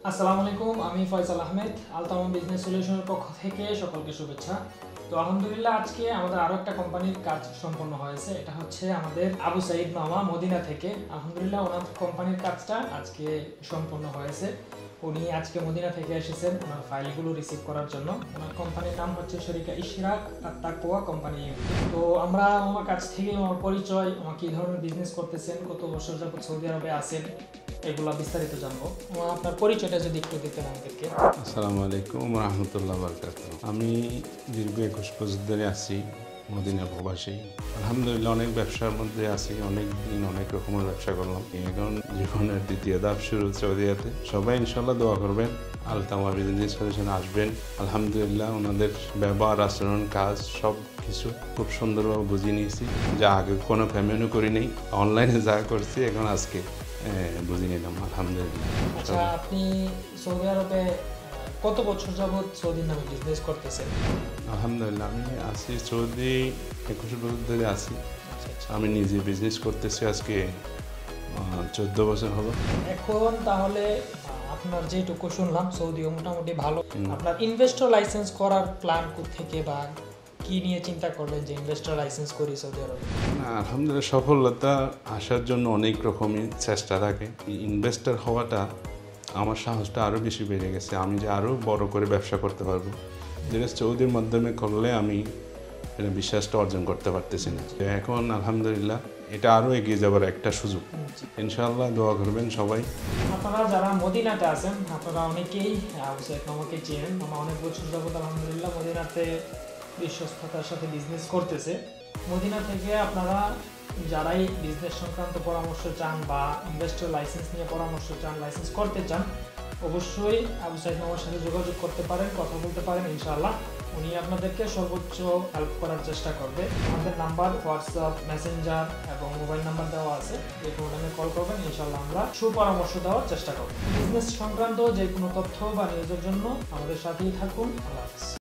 আসসালামু আলাইকুম, আমি ফয়সাল আহমেদ। আলতামা বিজনেস সলিউশনের পক্ষ থেকে সকলকে শুভেচ্ছা। তো আলহামদুলিল্লাহ, আজকে আমাদের আরও একটা কোম্পানির কাজ সম্পন্ন হয়েছে। এটা হচ্ছে আমাদের আবু সাইদ মামা মদিনা থেকে। আলহামদুলিল্লাহ, ওনার কোম্পানির কাজটা আজকে সম্পন্ন হয়েছে। উনি আজকে মদিনা থেকে এসেছেন ওনার ফাইলগুলো রিসিভ করার জন্য। ওনার কোম্পানির নাম হচ্ছে শরিকা ইশরাক তাকওয়া কোম্পানি। তো আমরা আমার কাছ থেকে আমার পরিচয়, আমার কী ধরনের বিজনেস করতেছেন, কত বছর যাবত সৌদি আরবে আছেন, এগুলো বিস্তারিত জানবো। আপনার পরিচয়টা যদি একটু দিতেন আমাদেরকে। আসসালামু আলাইকুম রহমতুল্লাহ বরকাতুহ। আমি দীর্ঘ 21 বছর ধরে আছি মদিনা প্রবাসী। আলহামদুলিল্লাহ, অনেক ব্যবসার মধ্যে আছি, অনেক দিন অনেক রকমের ব্যবসা করলাম। এখন জীবনের দ্বিতীয় ধাপ শুরু সৌদিয়াতে। সবাই ইনশাল্লাহ দোয়া করবেন, আলতামা বিজনেস সলিউশনে আসবেন। আলহামদুলিল্লাহ, ওনাদের ব্যবহার, আচরণ, কাজ সব কিছু খুব সুন্দরভাবে বুঝিয়ে নিয়েছি। যা আগে কোনো পেমেন্টও করি নেই, অনলাইনে যা করছি এখন আজকে বুঝে নিলাম। আলহামদুলিল্লাহ। আচ্ছা, আপনি সৌদি আরবে কত বছর যাবত সৌদির নামে বিজনেস করতেছেন? আলহামদুলিল্লাহ, আমি আছি সৌদি 21 বছর ধরে আছি। আমি নিজে বিজনেস করতেছি আজকে 14 বছর হলো। এখন তাহলে আপনার যেটুকু শুনলাম সৌদিও মোটামুটি ভালো। আপনার ইনভেস্টর লাইসেন্স করার প্ল্যান থেকে বা কি নিয়ে চিন্তা করলেন যে ইনভেস্টর লাইসেন্স করি সৌদি আরবে? আলহামদুলিল্লাহ, সফলতা আসার জন্য অনেক রকমই চেষ্টা থাকে। ইনভেস্টর হওয়াটা আমার সাহসটা আরও বেশি বেড়ে গেছে। আমি যে আরও বড় করে ব্যবসা করতে পারবো, যেটা সৌদির মাধ্যমে করলে আমি এটা বিশ্বাসটা অর্জন করতে পারতেছি না। এখন আলহামদুলিল্লাহ, এটা আরও এগিয়ে যাবার একটা সুযোগ। ইনশাআল্লাহ দোয়া করবেন সবাই। আপনারা যারা মদিনাতে আছেন, আপনারা অনেকেই আবু সাইদ মামাকে চেনেন। মামা অনেক বছর যাবত আলহামদুলিল্লাহ মদিনাতে বিশ্বস্ততার সাথে বিজনেস করতেছে। মদিনা থেকে আপনারা যারাই বিজনেস সংক্রান্ত পরামর্শ চান বা ইনভেস্টর লাইসেন্স নিয়ে পরামর্শ চান, লাইসেন্স করতে চান, অবশ্যই আবু সাইদ মামার সাথে যোগাযোগ করতে পারেন, কথা বলতে পারেন। ইনশাআল্লাহ উনি আপনাদেরকে সর্বোচ্চ হেল্প করার চেষ্টা করবে। আমাদের নাম্বার হোয়াটসঅ্যাপ, মেসেঞ্জার এবং মোবাইল নাম্বার দেওয়া আছে, যে কোনো নামে কল করবেন। ইনশাআল্লাহ আমরা সুপরামর্শ দেওয়ার চেষ্টা করব। বিজনেস সংক্রান্ত যে কোনো তথ্য বা নিউজের জন্য আমাদের সাথেই থাকুন। আল্লাহ হাফেজ।